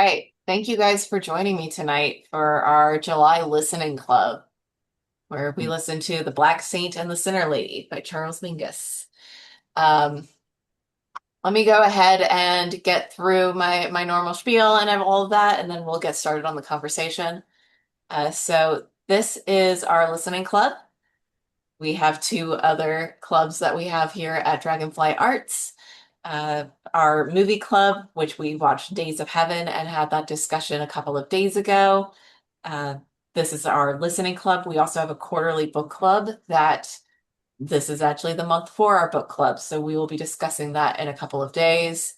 right. Thank you guys for joining me tonight for our July listening club, where we listen to The Black Saint and the Sinner Lady by Charles Mingus. Um, Let me go ahead and get through my normal spiel and all of that, and then we'll get started on the conversation. So this is our listening club. We have two other clubs that we have here at Dragonfly Arts. Uh, our movie club, which we watched Days of Heaven and had that discussion a couple of days ago. Uh, this is our listening club. We also have a quarterly book club that this is actually the month for our book club. So we will be discussing that in a couple of days.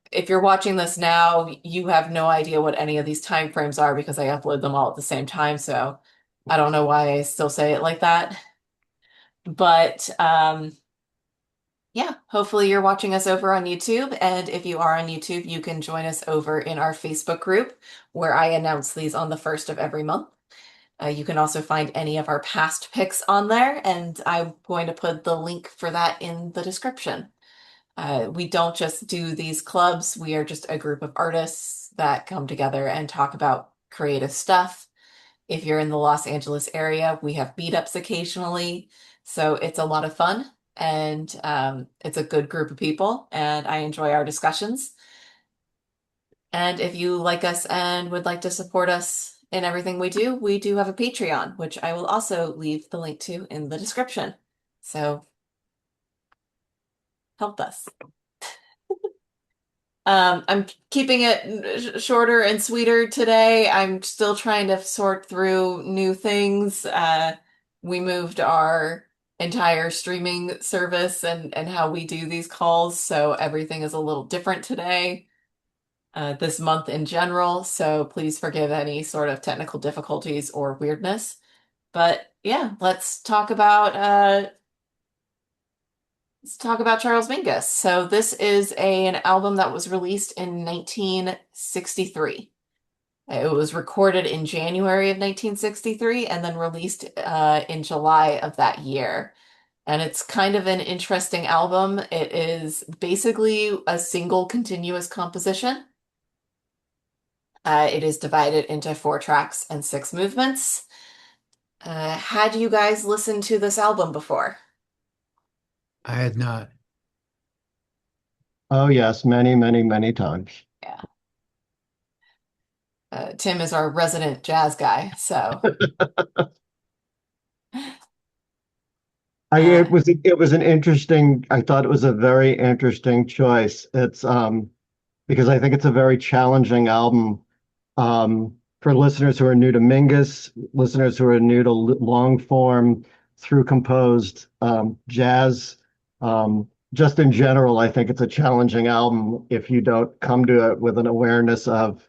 If you're watching this now, you have no idea what any of these time frames are because I upload them all at the same time. So I don't know why I still say it like that. But yeah, hopefully you're watching us over on YouTube. And if you are on YouTube, you can join us over in our Facebook group where I announce these on the first of every month. You can also find any of our past picks on there, and I'm going to put the link for that in the description. We don't just do these clubs, we are just a group of artists that come together and talk about creative stuff. If you're in the Los Angeles area, we have meetups occasionally. So it's a lot of fun and it's a good group of people, and I enjoy our discussions. And if you like us and would like to support us in everything we do have a Patreon, which I will also leave the link to in the description. So help us. I'm keeping it shorter and sweeter today. I'm still trying to sort through new things. We moved our entire streaming service and how we do these calls, so everything is a little different today, this month in general. So please forgive any sort of technical difficulties or weirdness. But yeah, let's talk about Charles Mingus. So this is an album that was released in 1963. It was recorded in January of 1963 and then released in July of that year. And it's kind of an interesting album. It is basically a single continuous composition. It is divided into four tracks and six movements. Had you guys listened to this album before? I had not. Oh, yes, many, many, many times. Yeah. Tim is our resident jazz guy, so uh, It was an interesting, I thought it was a very interesting choice. It's because I think it's a very challenging album for listeners who are new to Mingus, listeners who are new to long form through composed jazz. Just in general, I think it's a challenging album if you don't come to it with an awareness of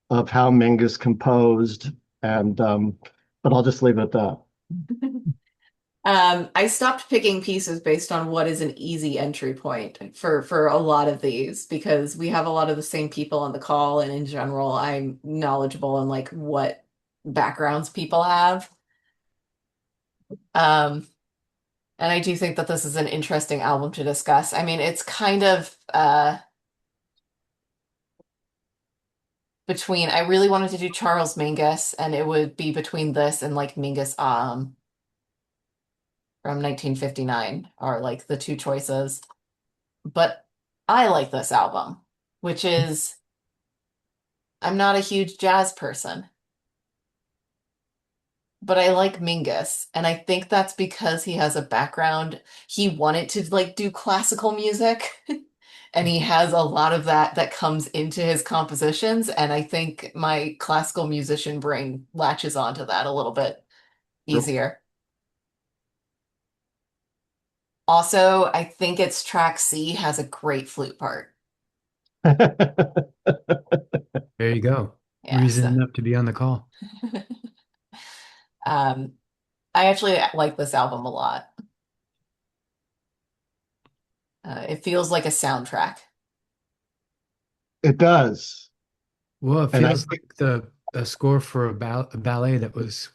how Mingus composed. And but I'll just leave it at that. I stopped picking pieces based on what is an easy entry point for a lot of these because we have a lot of the same people on the call, and in general, I'm knowledgeable in like what backgrounds people have. Um, and I do think that this is an interesting album to discuss. I mean, it's kind of between I really wanted to do Charles Mingus, and it would be between this and like Mingus from 1959 are like the two choices. But I like this album, which is I'm not a huge jazz person, but I like Mingus, and I think that's because he has a background. He wanted to like do classical music, and he has a lot of that comes into his compositions, and I think my classical musician brain latches onto that a little bit easier. Also, I think its track C has a great flute part. There you go. Yeah, Reason so enough to be on the call. um I actually like this album a lot. It feels like a soundtrack. It does. Well, it And I feels like the a score for a ballet that was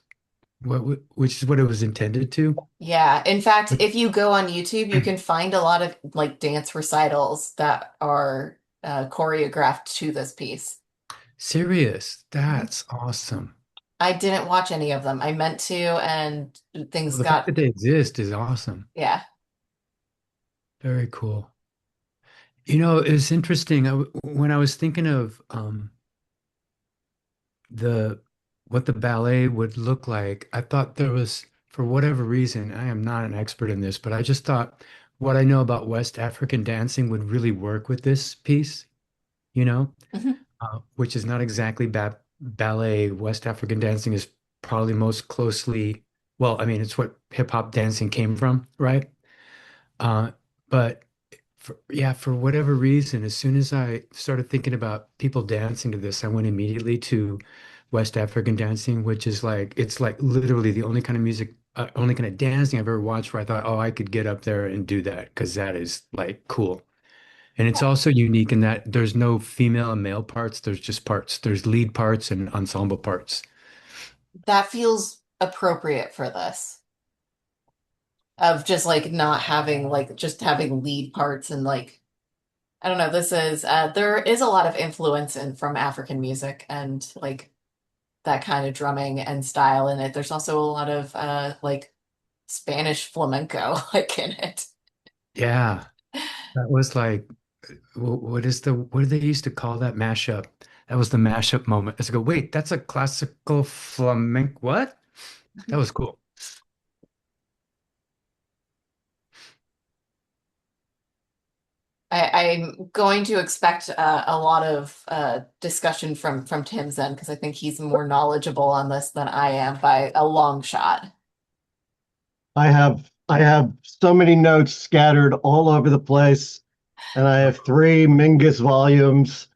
which is what it was intended to. Yeah. In fact, if you go on YouTube, you can find a lot of like dance recitals that are choreographed to this piece. Serious. Mhm. That's awesome. I didn't watch any of them. I meant to, and Well, things the fact got, that they exist is awesome. yeah. Very cool. You know, it's interesting. When I was thinking of the what the ballet would look like, I thought there was, for whatever reason, I am not an expert in this, but I just thought what I know about West African dancing would really work with this piece, you know, Mhm. which is not exactly ballet. West African dancing is probably most closely, well, I mean, it's what hip hop dancing came from, right? Uh, but yeah, for whatever reason, as soon as I started thinking about people dancing to this, I went immediately to West African dancing, which is like, it's like literally the only kind of music, only kind of dancing I've ever watched where I thought, oh, I could get up there and do that because that is like cool. And it's also unique in that there's no female and male parts, there's just parts. There's lead parts and ensemble parts. That feels appropriate for this, of just like not having like just having lead parts and like I don't know, this is there is a lot of influence in from African music and like that kind of drumming and style in it. There's also a lot of like Spanish flamenco like in it. Yeah, that was like, what do they used to call that mashup? That was the mashup moment. It's go, wait, that's a classical flamenco. What? That was cool. I'm going to expect a lot of discussion from Tim's end because I think he's more knowledgeable on this than I am by a long shot. I have so many notes scattered all over the place, and I have three Mingus volumes.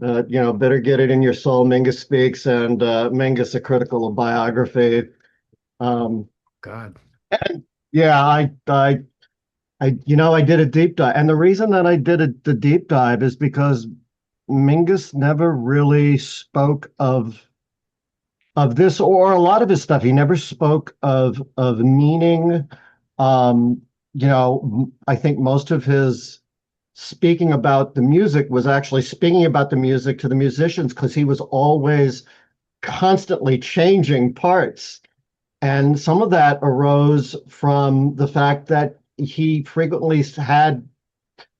Better get it in your soul. Mingus speaks, and Mingus, a critical biography. Um, God. yeah, I did a deep dive, and the reason that I did the deep dive is because Mingus never really spoke of this or a lot of his stuff. He never spoke of meaning. Um, I think most of his speaking about the music was actually speaking about the music to the musicians because he was always constantly changing parts. And some of that arose from the fact that he frequently had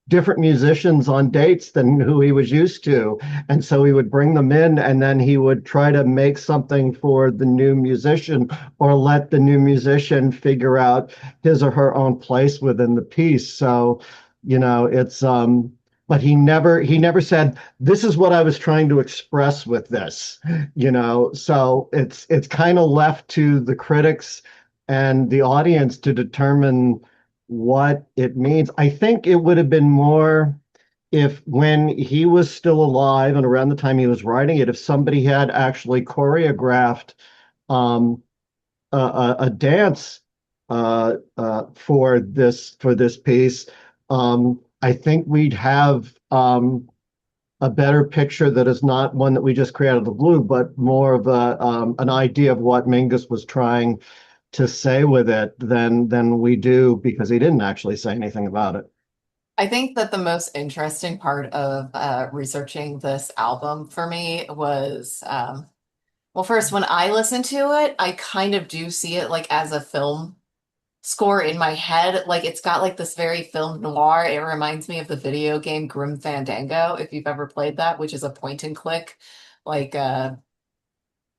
different musicians on dates than who he was used to. And so he would bring them in and then he would try to make something for the new musician or let the new musician figure out his or her own place within the piece. So, it's but he never said this is what I was trying to express with this, so it's kind of left to the critics and the audience to determine what it means. I think it would have been more if when he was still alive and around the time he was writing it, if somebody had actually choreographed um, a dance for this piece. I think we'd have a better picture that is not one that we just create out of the blue, but more of an idea of what Mingus was trying to say with it than we do because he didn't actually say anything about it. I think that the most interesting part of researching this album for me was, well, first, when I listen to it, I kind of do see it like as a film score in my head. Like it's got like this very film noir. It reminds me of the video game Grim Fandango, if you've ever played that, which is a point and click, like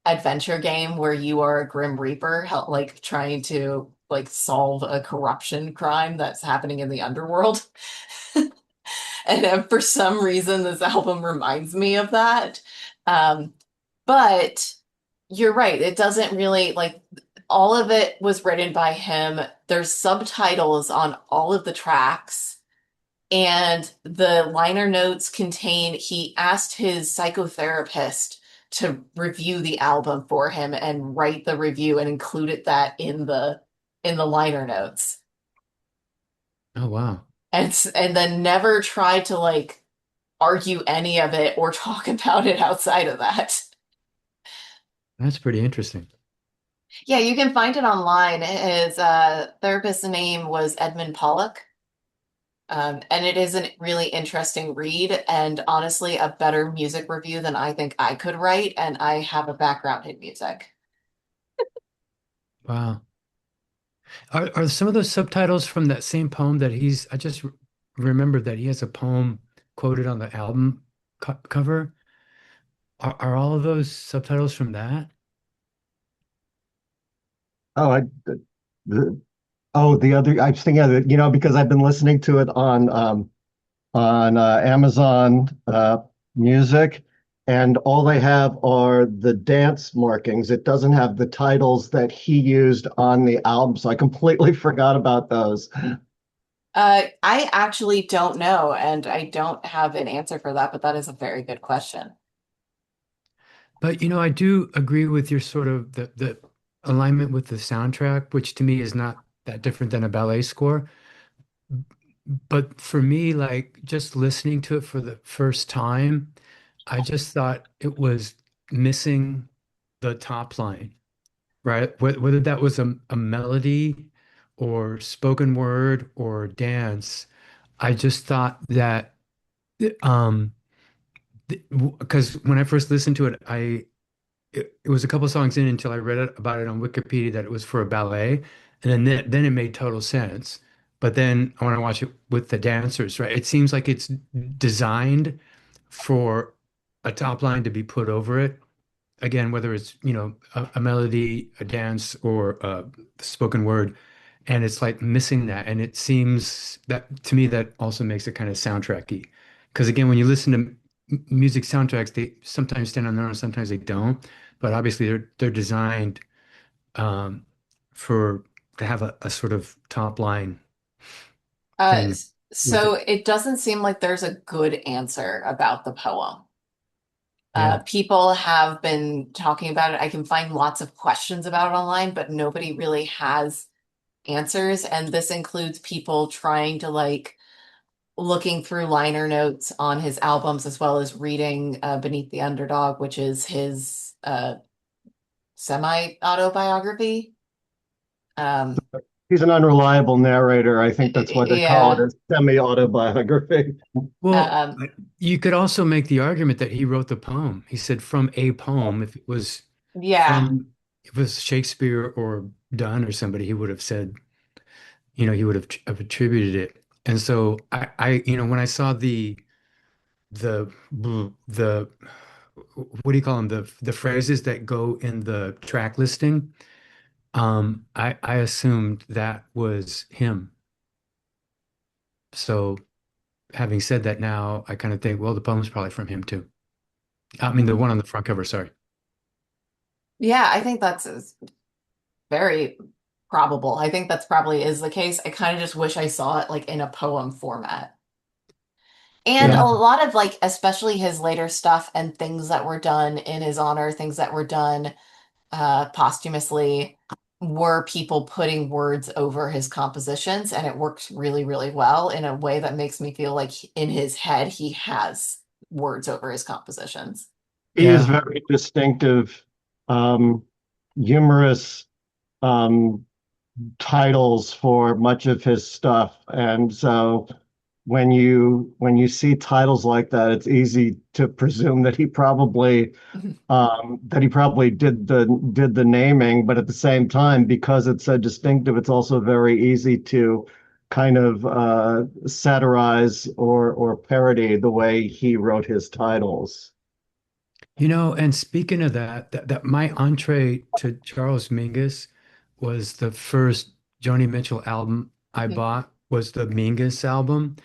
adventure game where you are a Grim Reaper, like trying to like solve a corruption crime that's happening in the underworld. And for some reason, this album reminds me of that. Um, but you're right. It doesn't really like all of it was written by him. There's subtitles on all of the tracks. And the liner notes contain, he asked his psychotherapist to review the album for him and write the review and included that in the liner notes. Oh, wow. And then never tried to like argue any of it or talk about it outside of that. That's pretty interesting. Yeah, you can find it online. His therapist's name was Edmund Pollock. And it is a really interesting read, and honestly, a better music review than I think I could write. And I have a background in music. Wow. Are some of those subtitles from that same poem that I just remembered that he has a poem quoted on the album cover? Are all of those subtitles from that? Oh, the, the other, I was thinking of it, because I've been listening to it on Amazon Music, and all they have are the dance markings. It doesn't have the titles that he used on the album, so I completely forgot about those. I actually don't know, and I don't have an answer for that, but that is a very good question. But I do agree with your sort of the alignment with the soundtrack, which to me is not that different than a ballet score. But for me, like just listening to it for the first time, I just thought it was missing the top line, right? Whether that was a melody or spoken word or dance, I just thought that um because when I first listened to it, it was a couple songs in until I read about it on Wikipedia that it was for a ballet, and then it made total sense. But then I want to watch it with the dancers, right? It seems like it's designed for a top line to be put over it. Again, whether it's, a melody, a dance, or a spoken word, and it's like missing that. And it seems that to me that also makes it kind of soundtracky. Because again, when you listen to music soundtracks, they sometimes stand on their own, sometimes they don't. But obviously, they're designed um, for to have a sort of top line thing with So it. it doesn't seem like there's a good answer about the poem. Yeah. People have been talking about it. I can find lots of questions about it online, but nobody really has answers. And this includes people trying to like looking through liner notes on his albums as well as reading Beneath the Underdog, which is his semi-autobiography. Um, He's an unreliable narrator. I think that's why they call it yeah. a semi-autobiography. Well, Um, you could also make the argument that he wrote the poem. He said from a poem. If it was yeah. from, if it was Shakespeare or Donne or somebody, he would have said, he would have attributed it. And so when I saw the the what do you call them? The phrases that go in the track listing, I assumed that was him. So having said that now, I kind of think, well, the poem's probably from him too. I mean, the one on the front cover, sorry. Yeah, I think that's very probable. I think that's probably is the case. I kind of just wish I saw it like in a poem format. And a Yeah, lot of like, especially his later stuff and things that were done in his honor, things that were done posthumously, were people putting words over his compositions, and it works really, really well in a way that makes me feel like in his head he has words over his compositions. he is Yeah. very distinctive, um, humorous um, titles for much of his stuff, and so when you see titles like that, it's easy to presume that he probably did the naming, but at the same time, because it's so distinctive, it's also very easy to kind of satirize or parody the way he wrote his titles. And speaking of that my entree to Charles Mingus was the first Joni Mitchell album I bought was the Mingus album.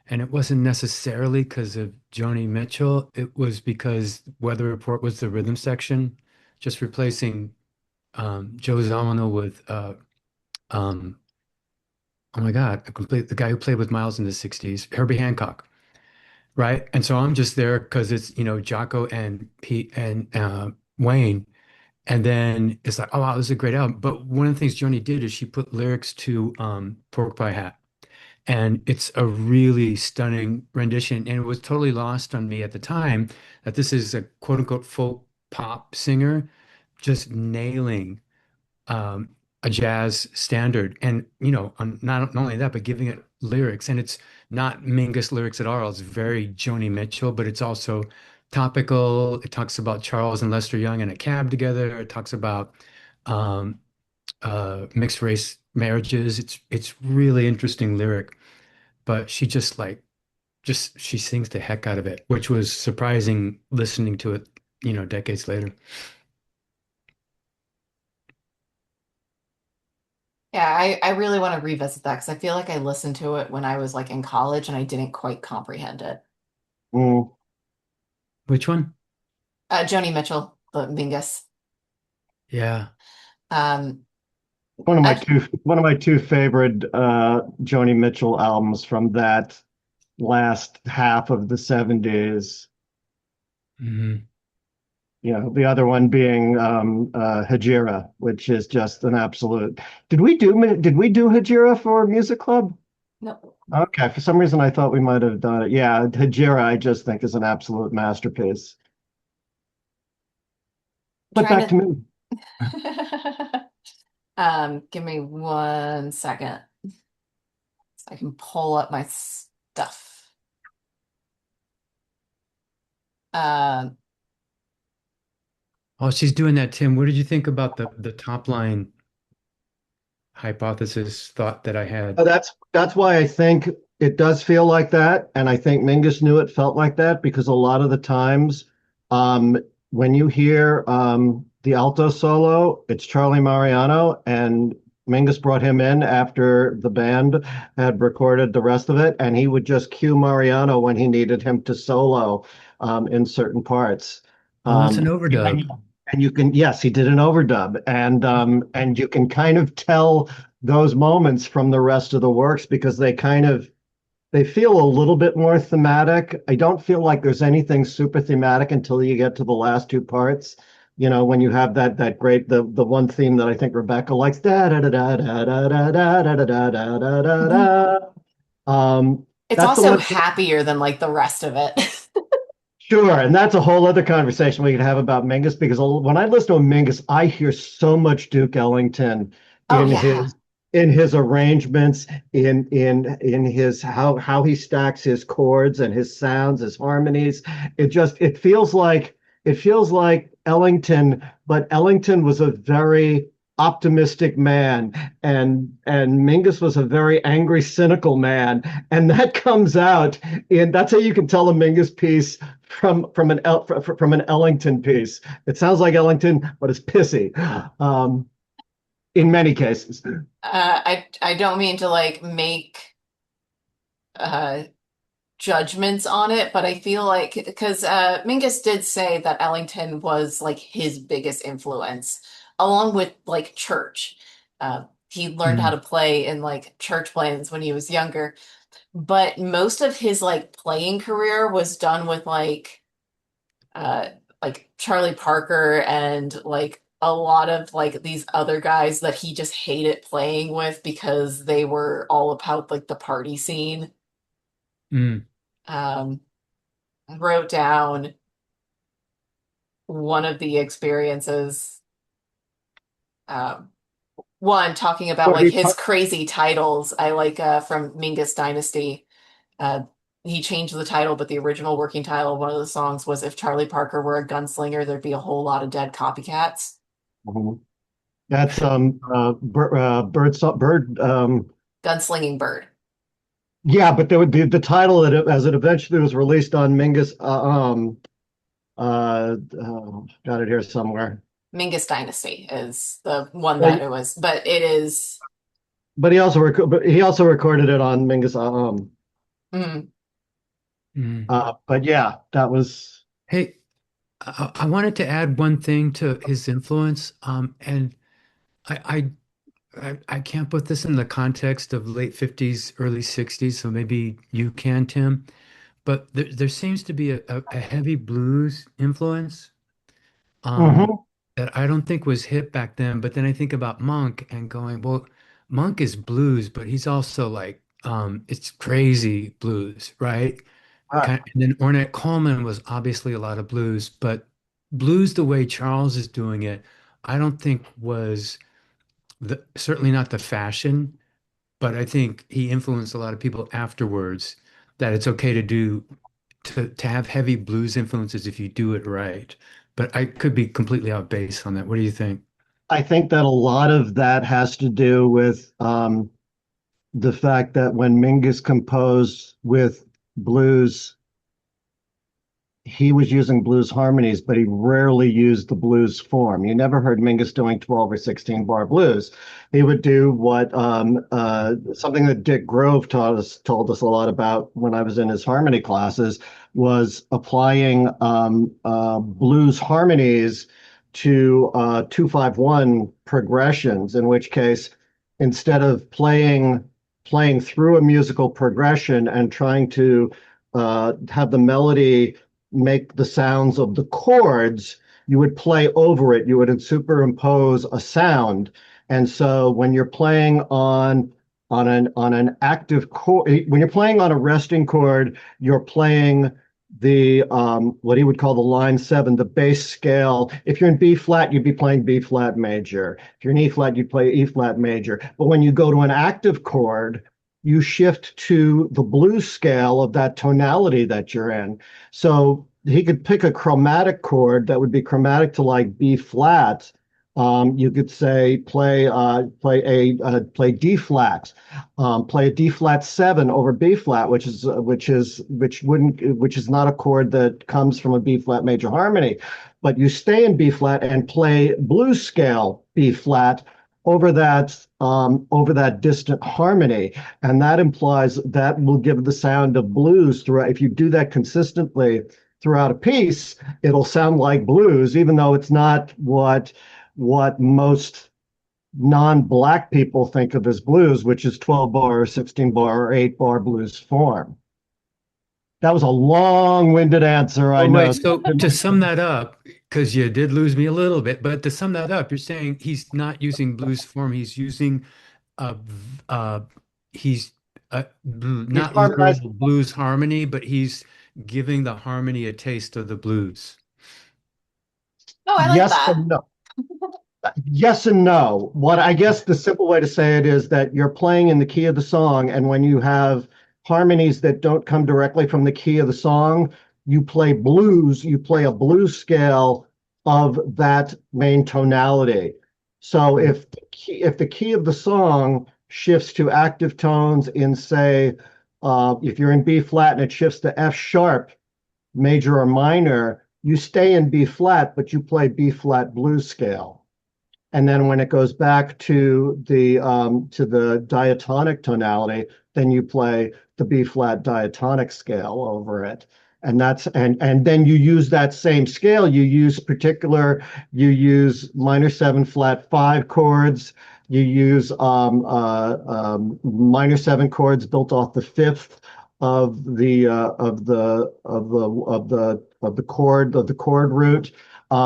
And it wasn't necessarily because of Joni Mitchell. It was because Weather Report was the rhythm section, just replacing Joe Zawinul with um, oh my God, the guy who played with Miles in the 60s, Herbie Hancock. Right. And so I'm just there because it's, Jocko and Pete and Wayne. And then it's like, oh, wow, this is a great album. But one of the things Joni did is she put lyrics to Pork Pie Hat. And it's a really stunning rendition. And it was totally lost on me at the time that this is a quote unquote folk pop singer just nailing um, a jazz standard, and not only that, but giving it lyrics. And it's not Mingus lyrics at all. It's very Joni Mitchell, but it's also topical. It talks about Charles and Lester Young in a cab together. It talks about um, mixed race marriages. It's really interesting lyric, but she just she sings the heck out of it, which was surprising listening to it, decades later. Yeah, I really want to revisit that because I feel like I listened to it when I was like in college and I didn't quite comprehend it. Mm. Which one? Joni Mitchell, the Mingus. Yeah. Um, One of my I, two favorite Joni Mitchell albums from that last half of the 70s. Hmm. The other one being Hajira, which is just an absolute. Did we do Hajira for Music Club? no, Okay, for some reason I thought we might have done it. Yeah, Hajira I just think is an absolute masterpiece. But trying back to to. me. Give me 1 second so I can pull up my stuff. Um, Oh, she's doing that, Tim. What did you think about the top line hypothesis thought that I had? That's why I think it does feel like that, and I think Mingus knew it felt like that because a lot of the times, um, when you hear the alto solo, it's Charlie Mariano, and Mingus brought him in after the band had recorded the rest of it, and he would just cue Mariano when he needed him to solo in certain parts. Oh, it's an Um, and overdub. you, and you can, yes, he did an overdub, and you can kind of tell those moments from the rest of the works because they feel a little bit more thematic. I don't feel like there's anything super thematic until you get to the last two parts. When you have that great the one theme that I think Rebecca likes da da da da da da da da da da da da da da. it's That's the also one. happier than like the rest of it. Sure, and that's a whole other conversation we could have about Mingus because when I listen to Mingus, I hear so much Duke Ellington Oh in yeah. his arrangements, in his how he stacks his chords and his sounds, his harmonies. It feels like Ellington, but Ellington was a very optimistic man, and Mingus was a very angry, cynical man, and that comes out that's how you can tell a Mingus piece from an Ellington piece. It sounds like Ellington, but it's pissy in many cases. I don't mean to like make uh judgments on it, but I feel like because Mingus did say that Ellington was like his biggest influence, along with like church. He learned how Mm. to play in like church bands when he was younger, but most of his like playing career was done with uh like Charlie Parker and like a lot of like these other guys that he just hated playing with because they were all about like the party scene. Mm. Um, wrote down one of the experiences. Um, one talking about What like he his crazy titles. I like from Mingus Dynasty. Uh, he changed the title, but the original working title of one of the songs was "If Charlie Parker were a gunslinger, there'd be a whole lot of dead copycats." Mhm. That's bird Gunslinging Bird. yeah, but there would be the title as it eventually was released on Mingus got it here somewhere. Mingus Dynasty is the one Well, that it was, but it is. but he also recorded it on Mingus Mm, Mm. but yeah, that was Hey, I wanted to add one thing to his influence, and I, I can't put this in the context of late 50s, early 60s, so maybe you can, Tim. But there seems to be a heavy blues influence um, mhm. that I don't think was hip back then. But then I think about Monk and going, well, Monk is blues, but he's also like it's crazy blues, right? And then Ornette Coleman was obviously a lot of blues, but blues the way Charles is doing it, I don't think was certainly not the fashion, but I think he influenced a lot of people afterwards that it's okay to do to have heavy blues influences if you do it right. But I could be completely out base on that. What do you think? I think that a lot of that has to do with the fact that when Mingus composed with blues, he was using blues harmonies, but he rarely used the blues form. You never heard Mingus doing 12 or 16 bar blues. He would do what something that Dick Grove told us a lot about when I was in his harmony classes was applying blues harmonies to 2-5-1 progressions, in which case, instead of playing through a musical progression and trying to have the melody make the sounds of the chords, you would play over it. You would superimpose a sound. And so when you're playing on an active chord, when you're playing on a resting chord, you're playing the what he would call the line seven, the bass scale. If you're in B flat, you'd be playing B flat major. If you're in E flat, you'd play E flat major. But when you go to an active chord, you shift to the blues scale of that tonality that you're in. So he could pick a chromatic chord that would be chromatic to like B flat. You could say play D flat, play a D flat seven over B flat, which is not a chord that comes from a B flat major harmony, but you stay in B flat and play blues scale B flat over that distant harmony, and that implies that will give the sound of blues throughout. If you do that consistently throughout a piece, it'll sound like blues, even though it's not what most non-black people think of as blues, which is 12 bar or 16 bar or 8 bar blues form. That was a long-winded answer, I Well, know. wait, so to sum that up, because you did lose me a little bit, but to sum that up, you're saying he's not using blues form, he's using uh uh he's He's not literal harmonized. blues harmony, but he's giving the harmony a taste of the blues. Oh, I like Yes that. and no. Yes and no. What I guess the simple way to say it is that you're playing in the key of the song, and when you have harmonies that don't come directly from the key of the song, you play blues, you play a blues scale of that main tonality. So Mm. if the key of the song shifts to active tones in, say, if you're in B flat and it shifts to F sharp, major or minor, you stay in B flat, but you play B flat blues scale. And then when it goes back to the diatonic tonality, then you play the B flat diatonic scale over it. And then you use that same scale. You use minor seven flat five chords. You use minor seven chords built off the fifth of the chord root.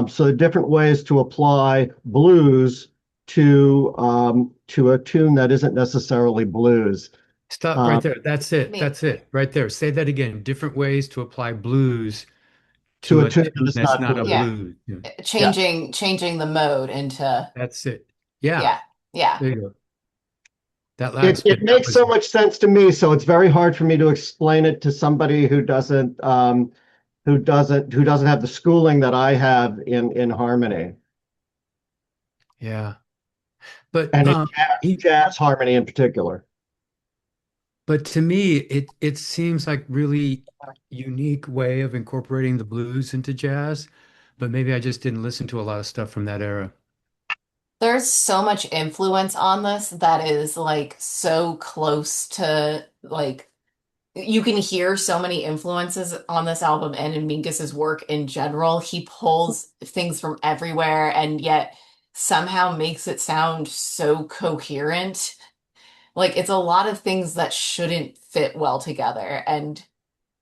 So different ways to apply blues to a tune that isn't necessarily blues. Stop right Um, there. That's I it. mean, That's it. Right there. Say that again. Different ways to apply blues to to a a tune that tune is that's not not a blues. yeah, blues. Yeah, Yes. changing the mode into that's it. Yeah, yeah, yeah. there you go. That It last it bit, that makes was so much sense to me, so it's very hard for me to explain it to somebody who doesn't have the schooling that I have in harmony yeah. But and in jazz harmony in particular. but to me, it seems like really unique way of incorporating the blues into jazz. But maybe I just didn't listen to a lot of stuff from that era. There's so much influence on this that is like so close to like you can hear so many influences on this album and in Mingus's work in general. He pulls things from everywhere and yet somehow makes it sound so coherent. Like it's a lot of things that shouldn't fit well together, and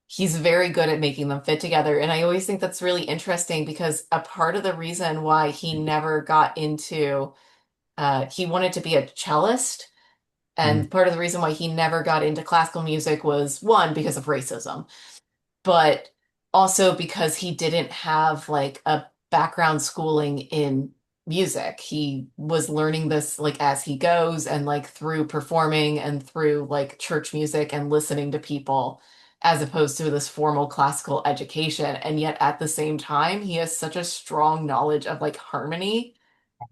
he's very good at making them fit together. And I always think that's really interesting because a part of the reason why he never got into he wanted to be a cellist. Mm. And part of the reason why he never got into classical music was one, because of racism, but also because he didn't have like a background schooling in music. He was learning this like as he goes and like through performing and through like church music and listening to people as opposed to this formal classical education. And yet at the same time, he has such a strong knowledge of like harmony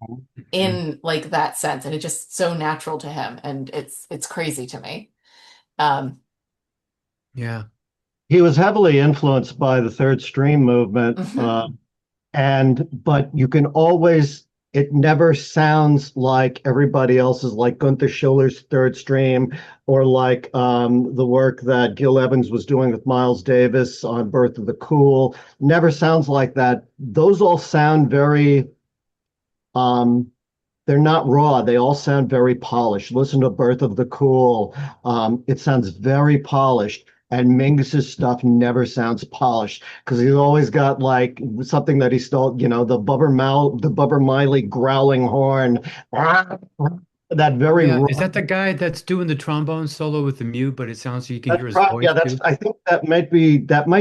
Mhm. in like that sense. And it's just so natural to him. And it's crazy to me. Um, Yeah. He was heavily influenced by the third stream movement, mhm. and but you can always it never sounds like everybody else's, like Gunther Schiller's third stream, or like the work that Gil Evans was doing with Miles Davis on Birth of the Cool. Never sounds like that. Those all sound very um, they're not raw. They all sound very polished. Listen to Birth of the Cool. It sounds very polished. And Mingus's stuff never sounds polished because he's always got like something that he stole, the Bubber Miley growling horn, that Oh very yeah. raw. Is that the guy that's doing the trombone solo with the mute, but it sounds like you can hear his voice Yeah, too? I think that might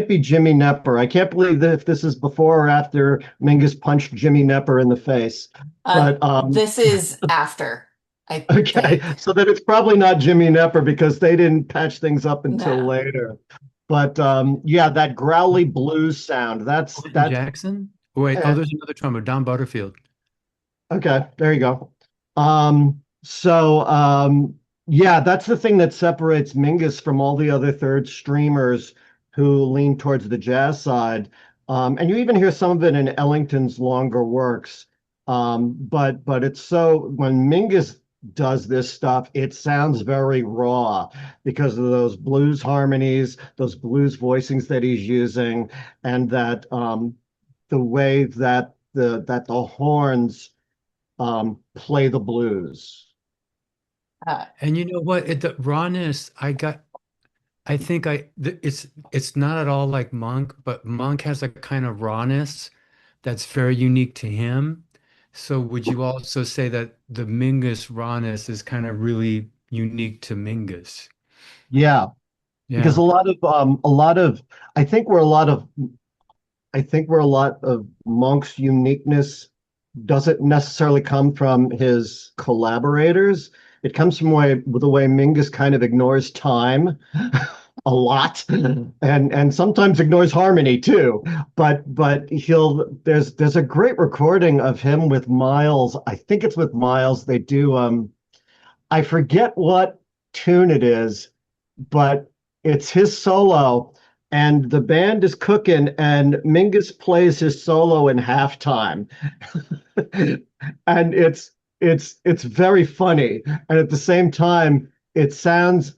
be Jimmy Nepper. I can't believe that if this is before or after Mingus punched Jimmy Nepper in the face. But This is after, I Okay, think. so then it's probably not Jimmy Nepper because they didn't patch things up until No. later. But yeah, that growly blues sound. That's Quentin that's Jackson? Wait, oh, eh, there's another trombone, Don Butterfield. okay. There you go. Yeah, that's the thing that separates Mingus from all the other third streamers who lean towards the jazz side. And you even hear some of it in Ellington's longer works. But it's so when Mingus does this stuff, it sounds very raw because of those blues harmonies, those blues voicings that he's using, and that the way that the horns play the blues. Uh, And you know what? The rawness, I think it's not at all like Monk, but Monk has a kind of rawness that's very unique to him. So would you also say that the Mingus rawness is kind of really unique to Mingus? Yeah, because Yeah. a lot of I think where a lot of I think where a lot of Monk's uniqueness doesn't necessarily come from his collaborators. It comes from the way Mingus kind of ignores time a lot, and sometimes ignores harmony too. But he'll there's a great recording of him with Miles. I think it's with Miles. They do I forget what tune it is, but it's his solo, and the band is cooking, and Mingus plays his solo in halftime, and it's very funny, and at the same time, it sounds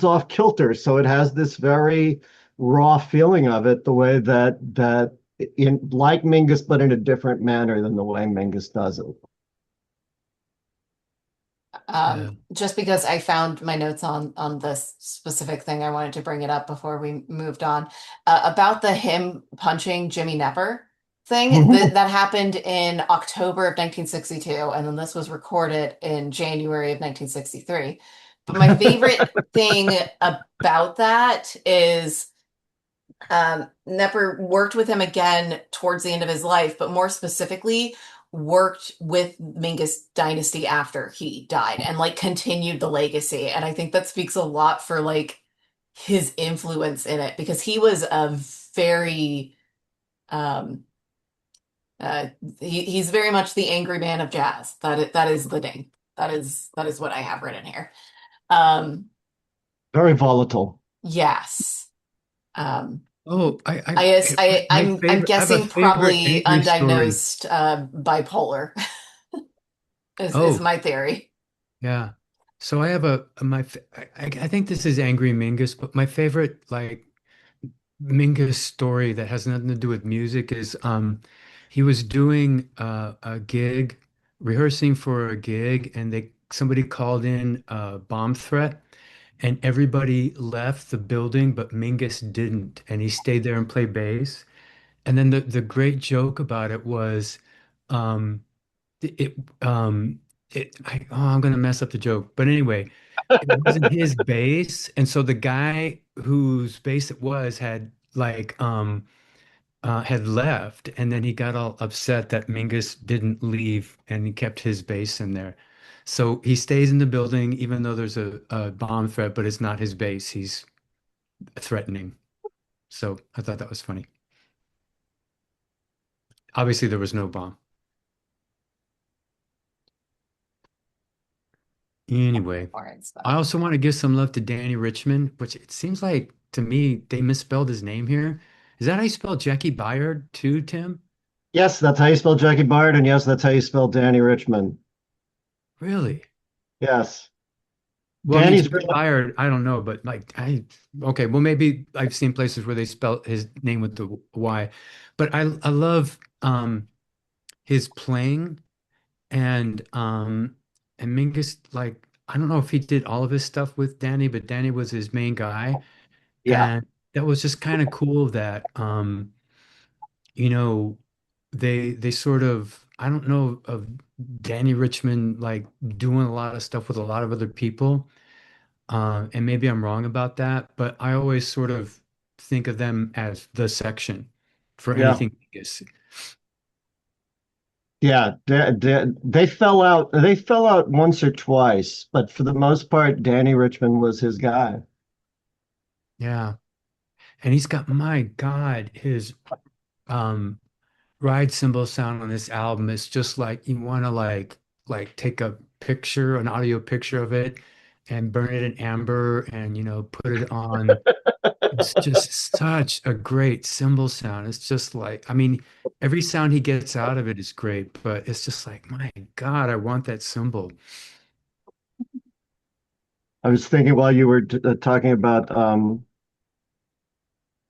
off kilter, so it has this very raw feeling of it, the way that in like Mingus, but in a different manner than the way Mingus does it. Yeah. just because I found my notes on this specific thing, I wanted to bring it up before we moved on. About the him punching Jimmy Nepper thing that happened in October of 1962, and then this was recorded in January of 1963. But my favorite thing about that is Nepper worked with him again towards the end of his life, but more specifically, worked with Mingus dynasty after he died and like continued the legacy. And I think that speaks a lot for like his influence in it because he was a very um uh he's very much the angry man of jazz. That is the name. That is what I have written here. Um Very volatile. yes. Um Oh, I'm I have a guessing favorite probably angry story. undiagnosed bipolar is Oh, my theory. yeah. So I have I think this is Angry Mingus, but my favorite like Mingus story that has nothing to do with music is he was doing a gig, rehearsing for a gig, and they somebody called in a bomb threat, and everybody left the building, but Mingus didn't, and he stayed there and played bass. And then the great joke about it was um it I'm gonna mess up the joke, but anyway, it wasn't his bass, and so the guy whose bass it was had like had left, and then he got all upset that Mingus didn't leave, and he kept his base in there. So he stays in the building, even though there's a bomb threat, but it's not his base. He's threatening. So I thought that was funny. Obviously, there was no bomb. Anyway, Foreign stuff. I also want to give some love to Danny Richmond, which it seems like to me they misspelled his name here. Is that how you spell Jackie Byard too, Tim? Yes, that's how you spell Jackie Bard, and yes, that's how you spell Danny Richmond. Really? Yes. Well, I mean, Danny's Jackie real. Byard, I don't know, but like okay, well maybe I've seen places where they spell his name with the Y, but I love his playing and Mingus like I don't know if he did all of his stuff with Danny, but Danny was his main guy, Yeah, and that was just kind of cool that you know they sort of I don't know of Danny Richmond like doing a lot of stuff with a lot of other people. And maybe I'm wrong about that, but I always sort of think of them as the section for yeah, anything Vegas. yeah. They fell out. They fell out once or twice, but for the most part, Danny Richmond was his guy. Yeah. And he's got, my God, his um ride cymbal sound on this album is just like you want to like take a picture, an audio picture of it and burn it in amber and put it on. It's just such a great cymbal sound. It's just like, I mean, every sound he gets out of it is great, but it's just like, my God, I want that cymbal. I was thinking while you were talking about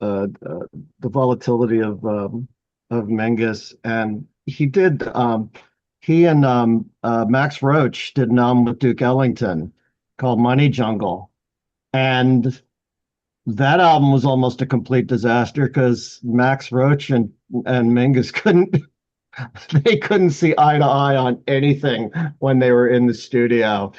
the volatility of Mingus, and he and Max Roach did an album with Duke Ellington called Money Jungle, and that album was almost a complete disaster because Max Roach and Mingus couldn't they couldn't see eye to eye on anything when they were in the studio.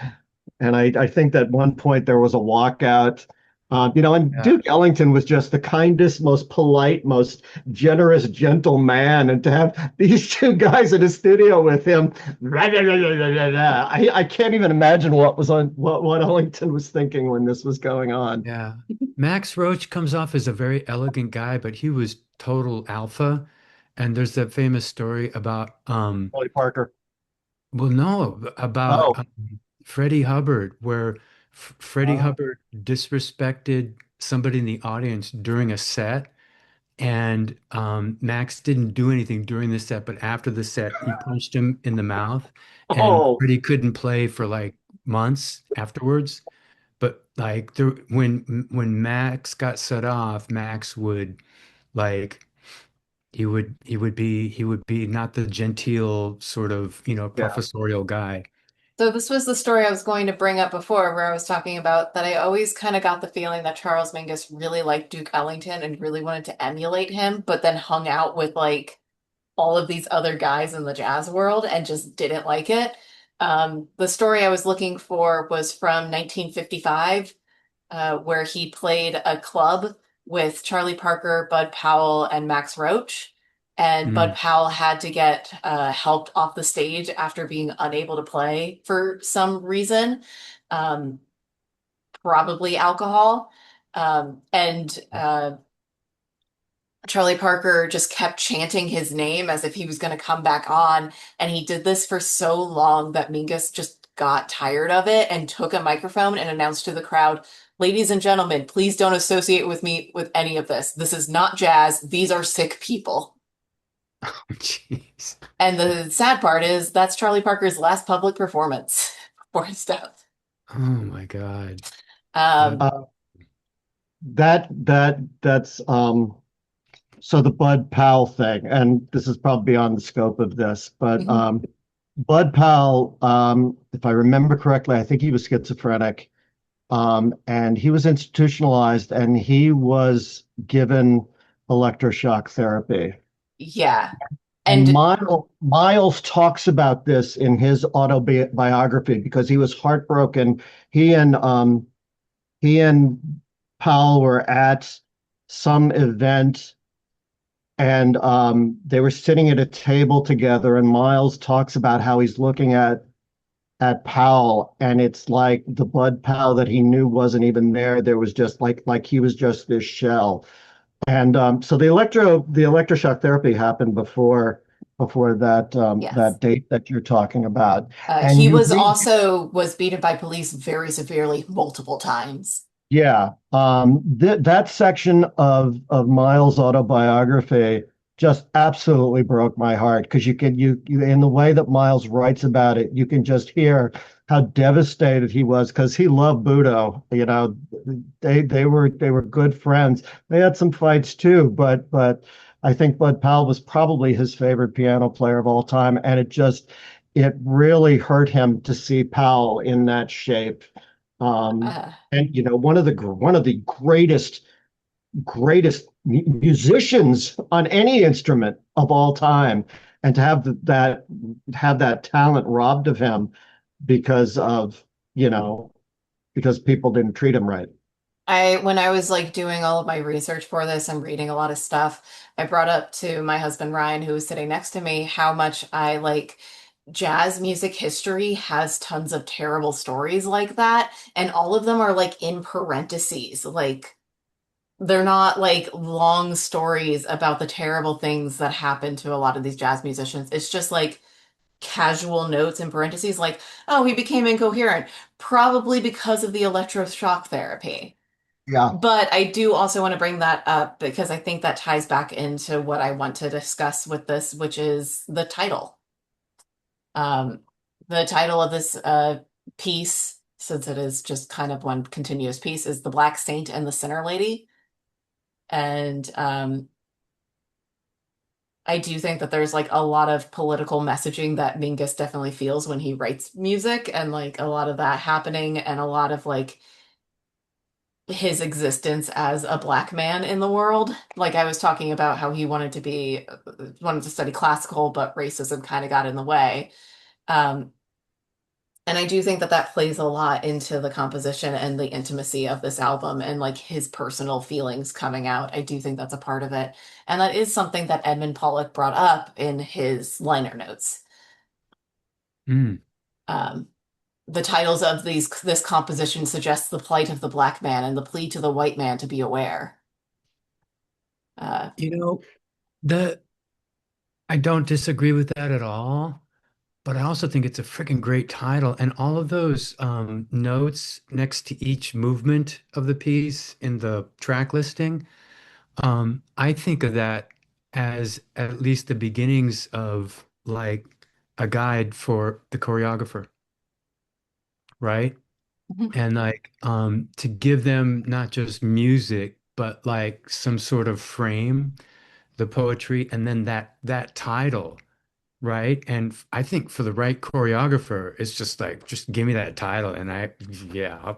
And I think that one point there was a walkout. And Yeah. Duke Ellington was just the kindest, most polite, most generous, gentle man. And to have these two guys in a studio with him, I can't even imagine what Ellington was thinking when this was going on. Yeah. Max Roach comes off as a very elegant guy, but he was total alpha. And there's that famous story about, Charlie Parker. well, no, about Oh, Freddie Hubbard, where Freddie uh, Hubbard disrespected somebody in the audience during a set. And Max didn't do anything during the set, but after the set, he punched him in the mouth, and oh, Freddie couldn't play for like months afterwards. But like there, when Max got set off, Max would like he would be not the genteel sort of yeah, professorial guy. So this was the story I was going to bring up before, where I was talking about that I always kind of got the feeling that Charles Mingus really liked Duke Ellington and really wanted to emulate him, but then hung out with like all of these other guys in the jazz world and just didn't like it. The story I was looking for was from 1955, where he played a club with Charlie Parker, Bud Powell, and Max Roach. And Bud Mm, Powell had to get helped off the stage after being unable to play for some reason, um, probably alcohol. And Charlie Parker just kept chanting his name as if he was going to come back on. And he did this for so long that Mingus just got tired of it and took a microphone and announced to the crowd, "Ladies and gentlemen, please don't associate with me with any of this. This is not jazz. These are sick people." jeez. And the sad part is that's Charlie Parker's last public performance for his death. Oh my God. That, Um, uh, that's so the Bud Powell thing, and this is probably beyond the scope of this, but mhm. Bud Powell, if I remember correctly, I think he was schizophrenic, and he was institutionalized, and he was given electroshock therapy. Yeah. And And Miles talks about this in his autobiography because he was heartbroken. He and um, he and Powell were at some event, and they were sitting at a table together, and Miles talks about how he's looking at Powell, and it's like the Bud Powell that he knew wasn't even there. There was just like he was just this shell. And so the electroshock therapy happened before Yes. that date that you're talking about. And He you was read, also was beaten by police very severely multiple times. yeah, that section of Miles' autobiography just absolutely broke my heart because you in the way that Miles writes about it, you can just hear how devastated he was because he loved Budo. You know, they were good friends. They had some fights too, but I think Bud Powell was probably his favorite piano player of all time, and it really hurt him to see Powell in that shape. Um, Uh, and one of the greatest musicians on any instrument of all time, and to have that talent robbed of him because of you know because people didn't treat him right. when I was like doing all of my research for this and reading a lot of stuff, I brought up to my husband Ryan, who was sitting next to me, how much I like jazz music history has tons of terrible stories like that, and all of them are like in parentheses. Like they're not like long stories about the terrible things that happen to a lot of these jazz musicians. It's just like casual notes in parentheses, like, oh, he became incoherent, probably because of the electroshock therapy. Yeah. But I do also want to bring that up because I think that ties back into what I want to discuss with this, which is the title. Um, the title of this piece, since it is just kind of one continuous piece, is The Black Saint and the Sinner Lady. And I do think that there's like a lot of political messaging that Mingus definitely feels when he writes music, and like a lot of that happening, and a lot of like his existence as a black man in the world. Like I was talking about how he wanted to study classical, but racism kind of got in the way. Um, and I do think that that plays a lot into the composition and the intimacy of this album and like his personal feelings coming out. I do think that's a part of it. And that is something that Edmund Pollock brought up in his liner notes. Mm. Um, the titles of this composition suggests the plight of the black man and the plea to the white man to be aware. Uh, You know, the I don't disagree with that at all, but I also think it's a freaking great title. And all of those notes next to each movement of the piece in the track listing, I think of that as at least the beginnings of like a guide for the choreographer, right? And like to give them not just music, but like some sort of frame, the poetry, and then that title, right? And I think for the right choreographer, it's just like just give me that title, and yeah,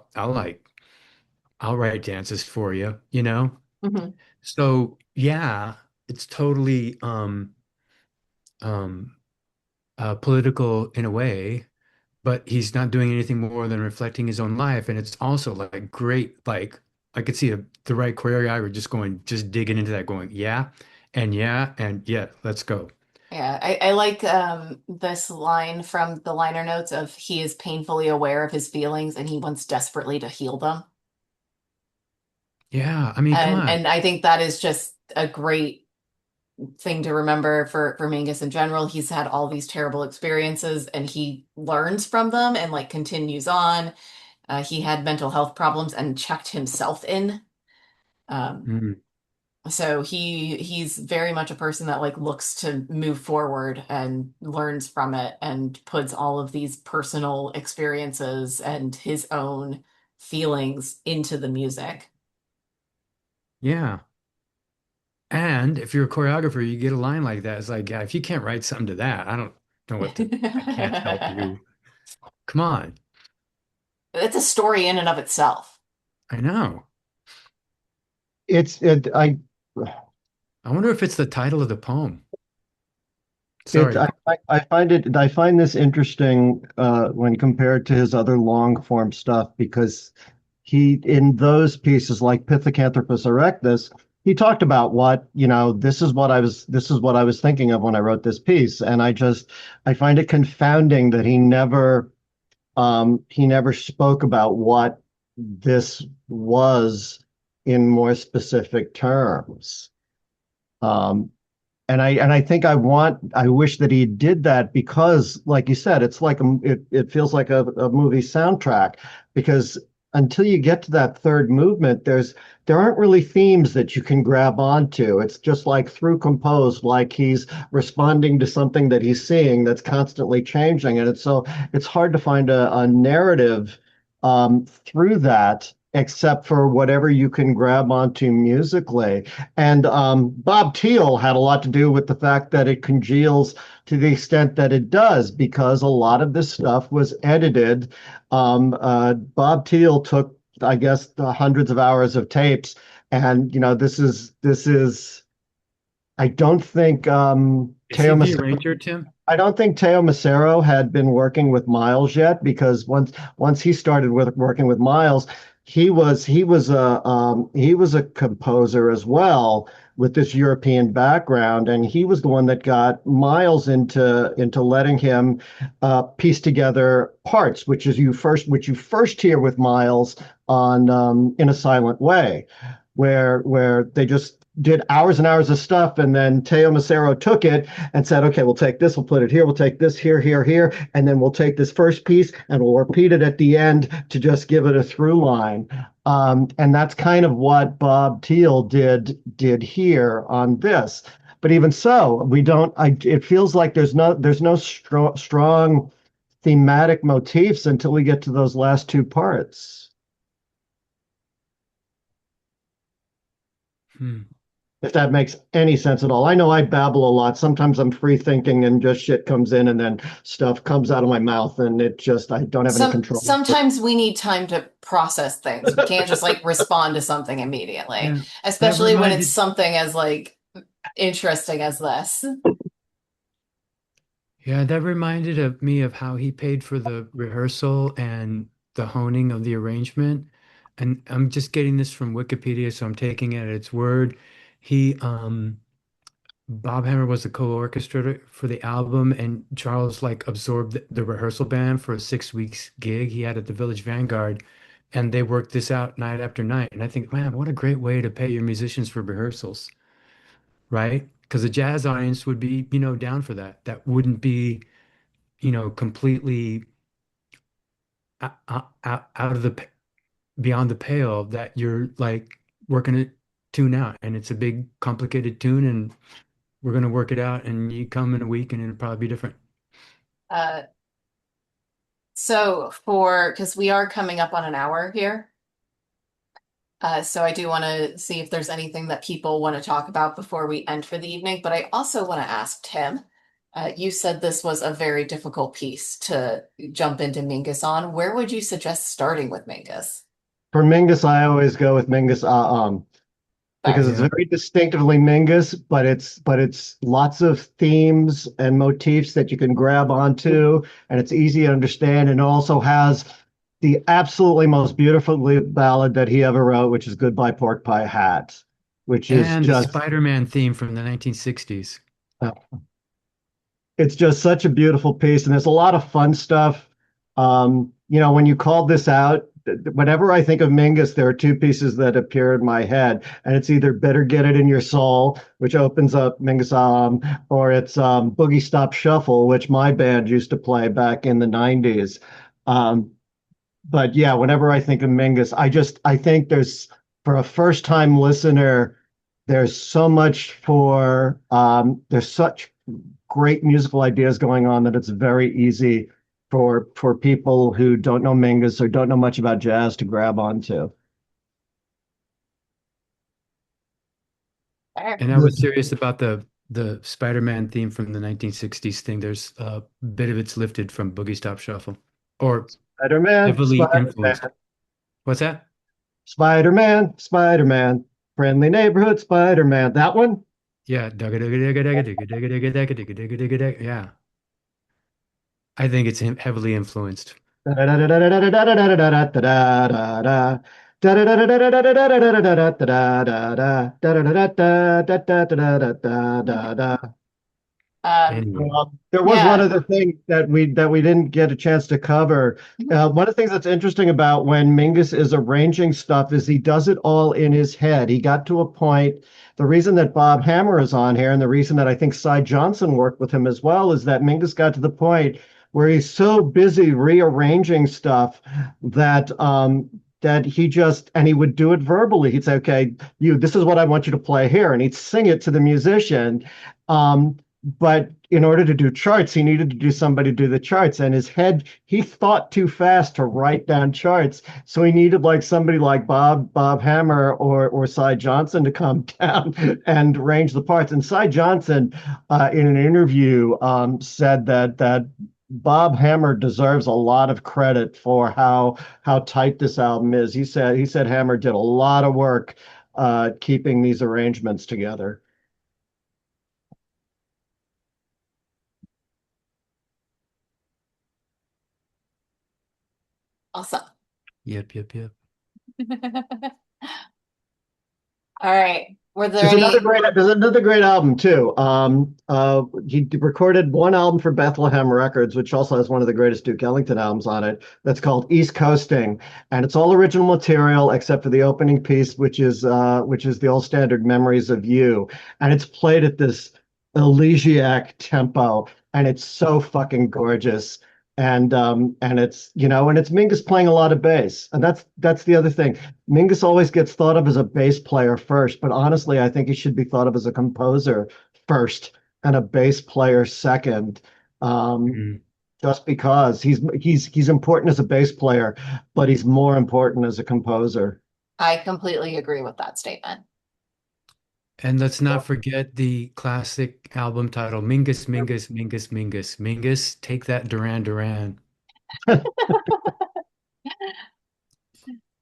I'll write dances for you, you know? mhm. So yeah, it's totally um political in a way, but he's not doing anything more than reflecting his own life. And it's also like great, like I could see the right choreographer just digging into that, going, and yeah, let's go. Yeah, I like this line from the liner notes of he is painfully aware of his feelings and he wants desperately to heal them. Yeah, I mean, come And on. I think that is just a great thing to remember for Mingus in general. He's had all these terrible experiences and he learns from them and like continues on. He had mental health problems and checked himself in. Um, Mm. so he's very much a person that like looks to move forward and learns from it and puts all of these personal experiences and his own feelings into the music. Yeah. And if you're a choreographer, you get a line like that. It's like, yeah, if you can't write something to that, I don't know I can't help you. Come on. It's a story in and of itself. I know. It's it I I wonder if it's the title of the poem. it Sorry. I find this interesting when compared to his other long form stuff because he in those pieces like Pithecanthropus erectus he talked about what, this is what I was thinking of when I wrote this piece. And I find it confounding that he never spoke about what this was in more specific terms. Um, and I think I wish that he did that because, like you said, it's like it feels like a movie soundtrack because until you get to that third movement, there aren't really themes that you can grab onto. It's just like through composed, like he's responding to something that he's seeing that's constantly changing, and it's hard to find a narrative through that, except for whatever you can grab onto musically. And Bob Thiel had a lot to do with the fact that it congeals to the extent that it does, because a lot of this stuff was edited. Bob Thiel took, I guess, the hundreds of hours of tapes, and this is. I don't think Is he the arranger, Tim? I don't think Teo Macero had been working with Miles yet, because once he started working with Miles, he was a composer as well with this European background, and he was the one that got Miles into letting him piece together parts, which you first hear with Miles on In a Silent Way, where they just did hours and hours of stuff, and then Teo Macero took it and said, okay, we'll take this, we'll put it here, we'll take this here, here, here, and then we'll take this first piece and we'll repeat it at the end to just give it a through line. And that's kind of what Bob Thiel did here on this. But even so, we don't. It feels like there's no strong thematic motifs until we get to those last two parts. Hmm. If that makes any sense at all. I know I babble a lot. Sometimes I'm free thinking and just shit comes in and then stuff comes out of my mouth and I don't have any control over Sometimes we need time to process things. We can't just like respond to something immediately, Yeah, that especially when it's reminded something as like interesting as this. yeah, that reminded of me of how he paid for the rehearsal and the honing of the arrangement. And I'm just getting this from Wikipedia, so I'm taking it at its word. He Bob Hammer was the co-orchestrator for the album, and Charles like absorbed the rehearsal band for a 6 weeks gig he had at the Village Vanguard, and they worked this out night after night. And I think, man, what a great way to pay your musicians for rehearsals, right? Because a jazz audience would be, down for that. That wouldn't be, completely out of the beyond the pale that you're like working a tune out, and it's a big complicated tune, and we're gonna work it out, and you come in a week, and it'll probably be different. Uh, because we are coming up on an hour here, so I do want to see if there's anything that people want to talk about before we end for the evening. But I also want to ask Tim, you said this was a very difficult piece to jump into Mingus on. Where would you suggest starting with Mingus? For Mingus, I always go with Mingus because it's Yeah. very distinctively Mingus, but it's lots of themes and motifs that you can grab onto, and it's easy to understand, and also has the absolutely most beautiful ballad that he ever wrote, which is Goodbye Pork Pie Hat, which is And the just Spider-Man theme from the 1960s. uh, it's just such a beautiful piece, and there's a lot of fun stuff. When you called this out, whenever I think of Mingus, there are two pieces that appear in my head, and it's either "Better Get It in Your Soul," which opens up Mingus, or it's "Boogie Stop Shuffle," which my band used to play back in the '90s. Um, but yeah, whenever I think of Mingus, I think for a first time listener, there's such great musical ideas going on that it's very easy for people who don't know Mingus or don't know much about jazz to grab onto. Fair. And I was serious about the Spider-Man theme from the 1960s thing. There's a bit of it's lifted from Boogie Stop Shuffle, or Spider-Man, heavily influenced. Spider-Man, What's that? Spider-Man, Spider-Man, friendly neighborhood Spider-Man. That one? Yeah. Yeah. I think it's heavily influenced. Da-da-da-da-da-da-da-da-da-da-da-da-da. Um, Anyway, There was one yeah. other thing that we didn't get a chance to cover. One of the things that's interesting about when Mingus is arranging stuff is he does it all in his head. He got to a point. The reason that Bob Hammer is on here, and the reason that I think Cy Johnson worked with him as well, is that Mingus got to the point where he's so busy rearranging stuff that that he would do it verbally. He'd say, "Okay, this is what I want you to play here," and he'd sing it to the musician. Um, but in order to do charts, he needed to do somebody to do the charts. And his head, he thought too fast to write down charts. So he needed like somebody like Bob Hammer or Cy Johnson to come down and arrange the parts. And Cy Johnson, in an interview, said that Bob Hammer deserves a lot of credit for how tight this album is. He said Hammer did a lot of work keeping these arrangements together. Awesome. yep, yep, yep. All right. Were there There's another any? great there's another great album too. He recorded one album for Bethlehem Records, which also has one of the greatest Duke Ellington albums on it. That's called East Coasting, and it's all original material except for the opening piece, which is the old standard Memories of You, and it's played at this elegiac tempo, and it's so fucking gorgeous. And it's Mingus playing a lot of bass, and that's the other thing. Mingus always gets thought of as a bass player first, but honestly, I think he should be thought of as a composer first and a bass player second. Um, Mhm. just because he's important as a bass player, but he's more important as a composer. I completely agree with that statement. And let's not forget the classic album title, Mingus, Mingus, Mingus, Mingus. Mingus, take that Duran Duran. All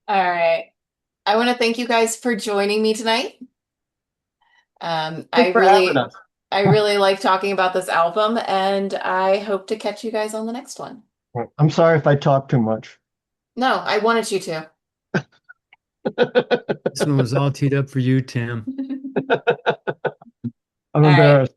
right. I want to thank you guys for joining me tonight. Um, I Thanks for having really, us. I really like talking about this album, and I hope to catch you guys on the next one. I'm sorry if I talk too much. No, I wanted you to. This one was all teed up for you, Tim. I'm All right. embarrassed.